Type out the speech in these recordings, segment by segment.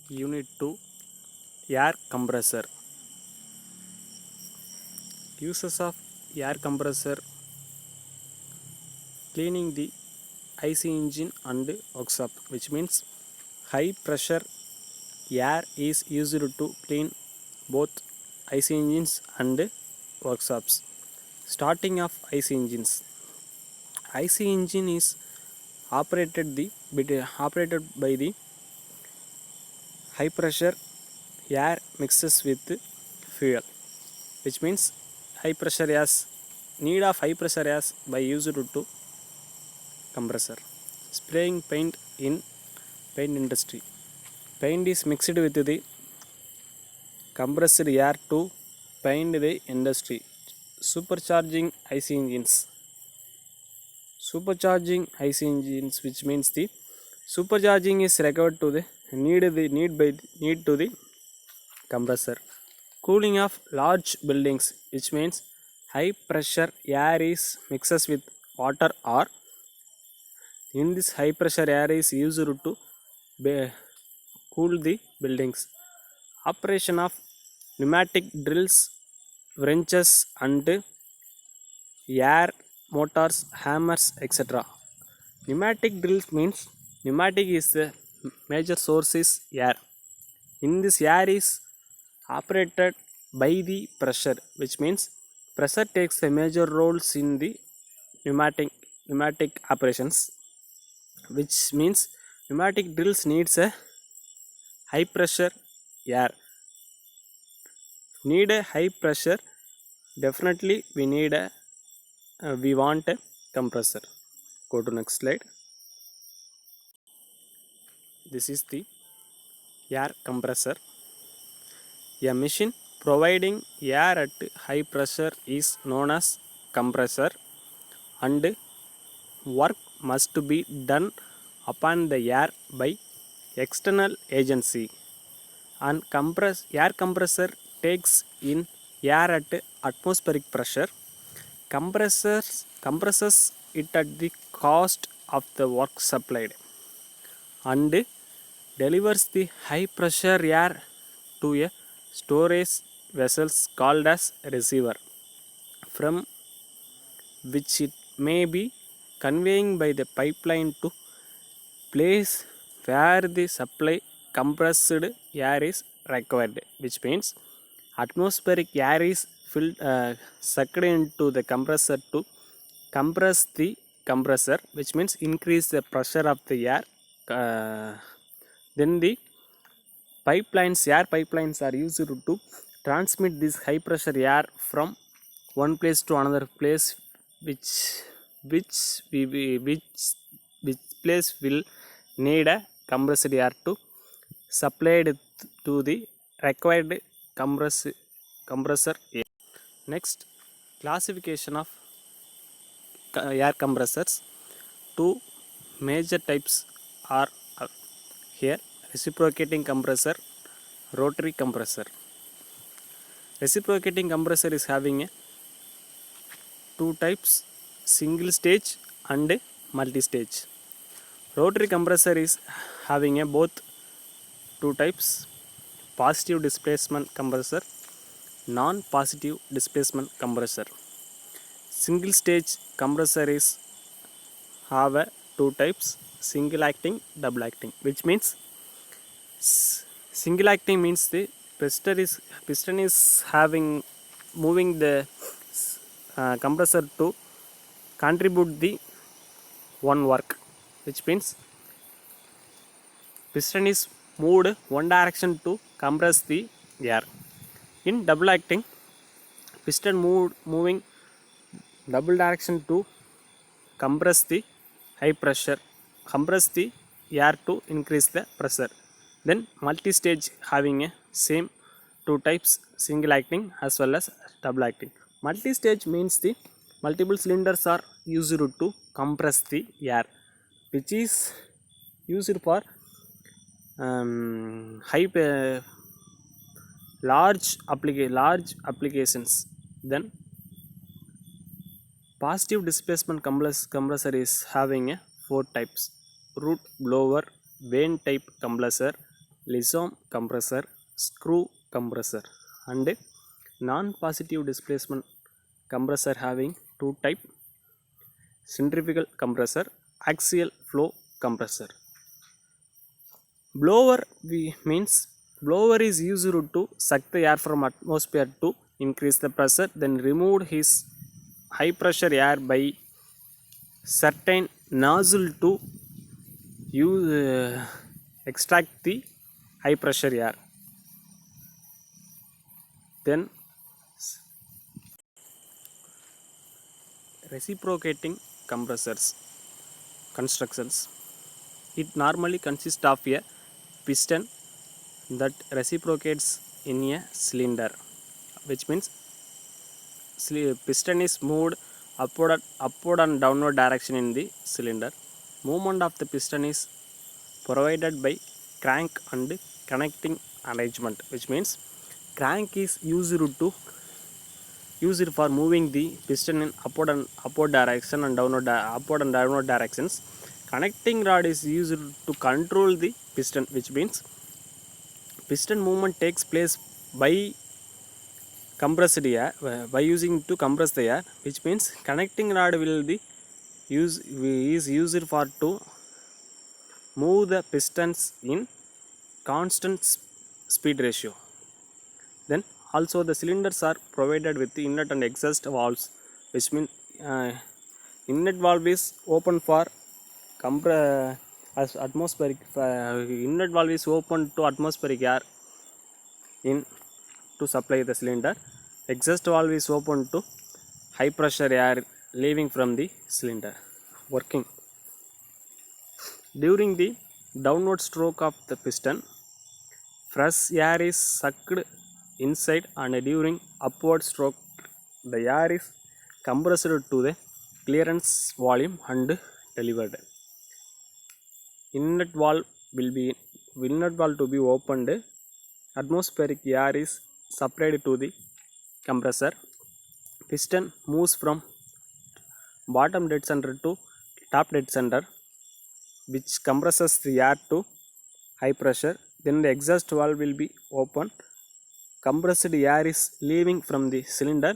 Unit 2 Air compressor. Uses of air compressor: cleaning the IC engine and workshop, which means high pressure air is used to clean both IC engines and workshops. Starting of IC engines. IC engine is operated by the high pressure air mixes with fuel, which means high pressure gas need of high pressure gas by used to compressor. Spraying paint in paint industry. Paint is mixed with the compressed air to paint the industry. Supercharging IC engines. Supercharging IC engines, which means the supercharging is required to the need to the compressor. Cooling of large buildings, which means high pressure air is mixes with water, or in this high pressure air is used to cool the buildings. Operation of pneumatic drills, wrenches and air motors, hammers, etc. Pneumatic drills means pneumatic is the major source is air. In this air is operated by the pressure, which means pressure takes the major roles in the pneumatic operations, which means pneumatic drills needs a high pressure air. Need a high pressure, definitely we want a compressor. Go to next slide. This is the air compressor. A machine providing air at high pressure is known as compressor, and work must be done upon the air by external agency. And air compressor takes in air at atmospheric pressure, compresses it at the cost of the work supplied, and delivers the high pressure air to a storage vessels called as receiver, from which it may be conveying by the pipeline to place where the supply compressed air is required, which means atmospheric air is sucked into the compressor to compress the compressor, which means increase the pressure of the air. Then the air pipelines are used to transmit this high pressure air from one place to another place, which place will need a compressed air to supplied to the required compressor air. Next, classification of air compressors. Two major types are here: reciprocating compressor, rotary compressor. Reciprocating compressor is having two types: single stage and multi stage. Rotary compressor is having both two types: positive displacement compressor, non-positive displacement compressor. Single stage compressor is have two types: single acting, double acting, which means single acting means the piston is having moving the compressor to contribute the one work, which means piston is moved one direction to compress the air. In double acting, piston moving double direction to compress the high pressure, compress the air to increase the pressure. Then multi stage having a same two types: single acting as well as double acting. Multi stage means the multiple cylinders are used to compress the air, which is used for large applications. Then positive displacement compressor is having four types: root blower, vane type compressor, Lissom compressor, screw compressor, and non-positive displacement compressor having two type: centrifugal compressor, axial flow compressor. Blower means blower is used to suck the air from atmosphere to increase the pressure, then removed his high pressure air by certain nozzle to use extract the high pressure air. Then reciprocating compressors constructions. It normally consists of a piston that reciprocates in a cylinder, which means piston is moved upward and downward direction in the cylinder. Movement of the piston is provided by crank and connecting arrangement, which means crank is used for moving the piston in upward direction and upward and downward directions. Connecting rod is used to control the piston, which means piston movement takes place by compressed air, by using to compress the air, which means connecting rod will be is used for to move the pistons in constant speed ratio. Then also the cylinders are provided with the inlet and exhaust valves, which means inlet valve is open for as atmospheric inlet valve is open to atmospheric air in to supply the cylinder. Exhaust valve is open to high pressure air leaving from the cylinder. Working during the downward stroke of the piston, fresh air is sucked inside, and during upward stroke the air is compressed to the clearance volume and delivered. Inlet valve to be opened. Atmospheric air is supplied to the compressor. Piston moves from bottom dead center to top dead center, which compresses the air to high pressure. Then the exhaust valve will be open. Compressed air is leaving from the cylinder.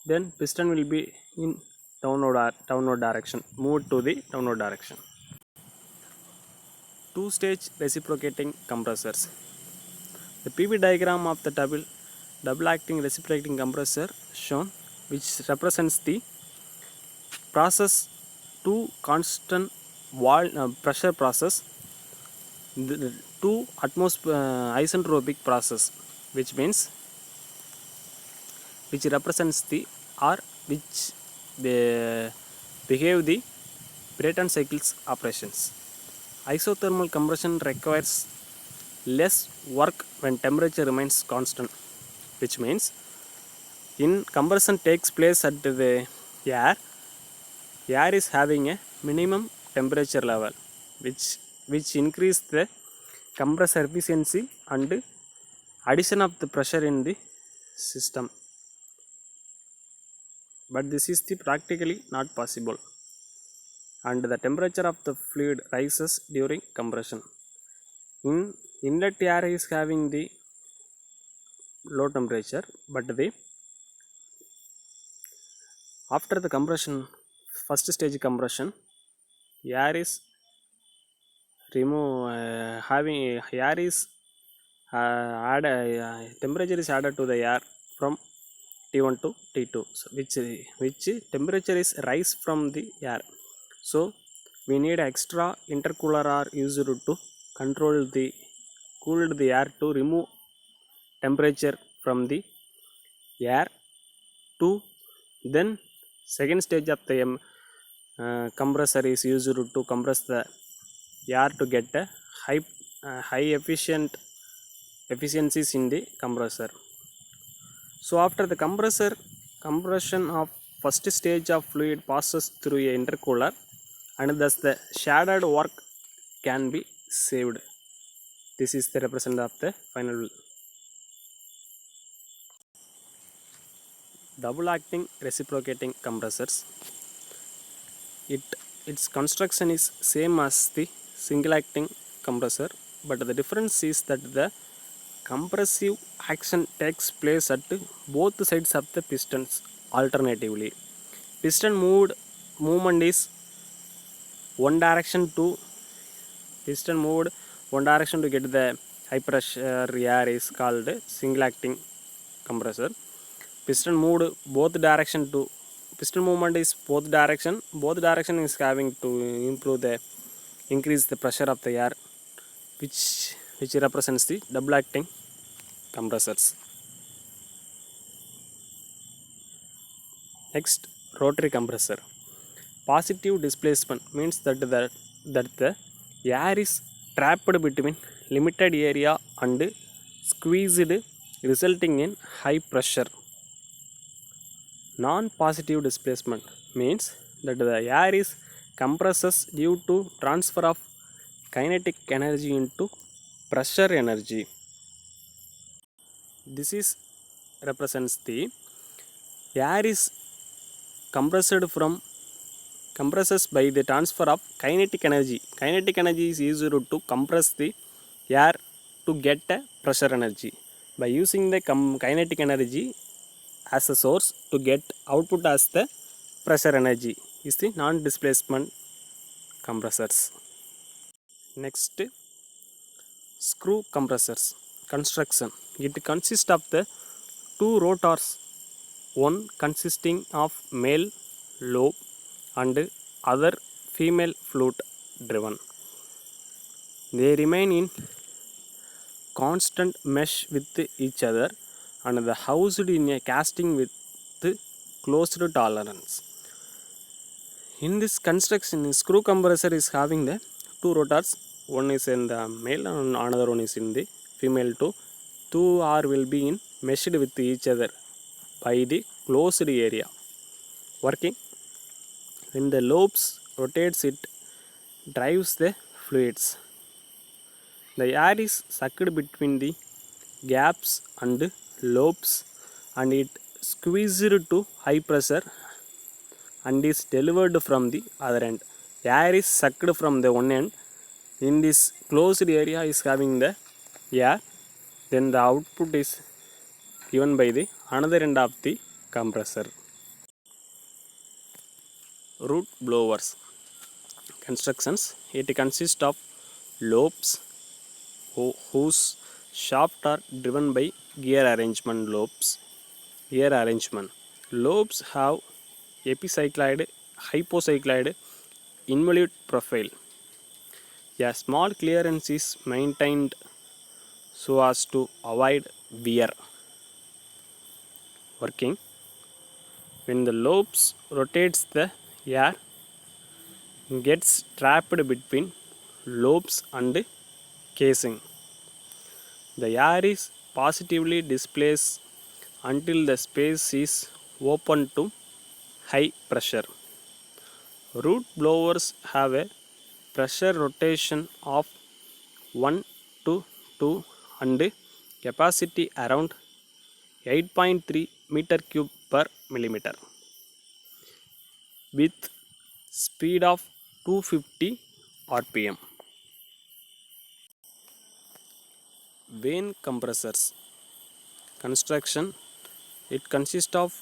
Then piston will be in downward direction, moved to the downward direction. Two-stage reciprocating compressors. The PV diagram of the double acting reciprocating compressor shown, which represents the process two constant pressure process, the two isentropic process, which means which represents the or which behave the Brayton cycles operations. Isothermal compression requires less work when temperature remains constant, which means in compression takes place at the air is having a minimum temperature level, which increase the compressor efficiency and addition of the pressure in the system, but this is the practically not possible, and the temperature of the fluid rises during compression. In inlet air is having the low temperature, but after the compression, first stage compression, air is having air is temperature is added to the air from T1 to T2, so which temperature is rise from the air. So we need extra intercooler are used to control the cooled the air to remove temperature from the air to. Then second stage of the compressor is used to compress the air to get a high efficiencies in the compressor. So after the compression of first stage of fluid passes through a intercooler, and thus the shaded work can be saved. This is the representative of the final double acting reciprocating compressors. Its construction is same as the single acting compressor, but the difference is that the compressive action takes place at both sides of the pistons alternatively. Piston movement is one direction to piston moved one direction to get the high pressure air is called single acting compressor. Piston moved both direction to piston movement is both direction is having to improve the increase the pressure of the air, which represents the double acting compressors. Next, rotary compressor. Positive displacement means that the air is trapped between limited area and squeezed, resulting in high pressure. Non-positive displacement means that the air is compresses due to transfer of kinetic energy into pressure energy. This is represents the air is compresses by the transfer of kinetic energy. Kinetic energy is used to compress the air to get a pressure energy. By using the kinetic energy as a source to get output as the pressure energy is the non-displacement compressors. Next, screw compressors construction. It consists of the two rotors, one consisting of male lobe and other female flute driven. They remain in constant mesh with each other and the housed in a casting with closed tolerance. In this construction, screw compressor is having the two rotors, one is in the male and another one is in the female too. Two are will be in meshed with each other by the closed area. Working when the lobes rotates, it drives the fluids. The air is sucked between the gaps and lobes and it squeezed to high pressure and is delivered from the other end. Air is sucked from the one end. In this closed area is having the air. Then the output is given by the another end of the compressor. Root blowers constructions. It consists of lobes whose shafts are driven by gear arrangement. Lobes have epicycloid, hypocycloid, involute profile. A small clearance is maintained so as to avoid wear. Working when the lobes rotates, the air gets trapped between lobes and casing. The air is positively displaced until the space is open to high pressure. Root blowers have a pressure rotation of 1 to 2 and capacity around 8.3 meter cube per millimeter with speed of 250 rpm. Vane compressors construction. It consists of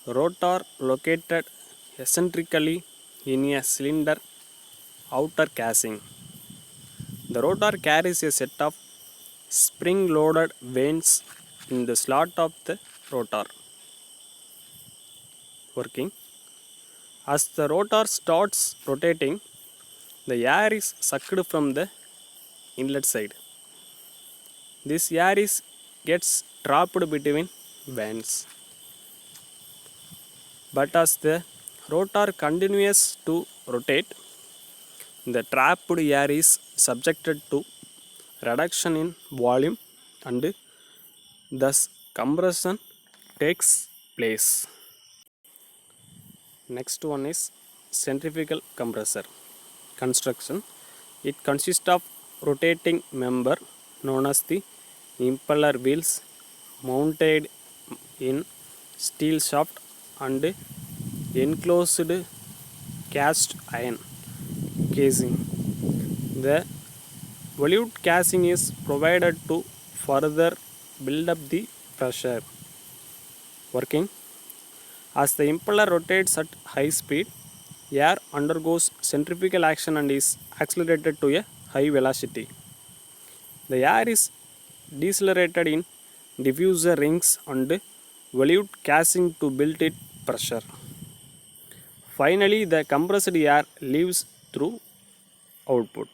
rotor located eccentrically in a cylinder outer casing. The rotor carries a set of spring-loaded vanes in the slot of the rotor. Working as the rotor starts rotating, the air is sucked from the inlet side. This air gets trapped between vanes. But as the rotor continues to rotate, the trapped air is subjected to reduction in volume and thus compression takes place. Next one is centrifugal compressor construction. It consists of rotating member known as the impeller wheels mounted in steel shaft and enclosed cast iron casing. The Volute casing is provided to further build up the pressure. Working. As the impeller rotates at high speed, air undergoes centrifugal action and is accelerated to a high velocity. The air is decelerated in diffuser rings and volute casing to build it pressure. Finally, the compressed air leaves through output.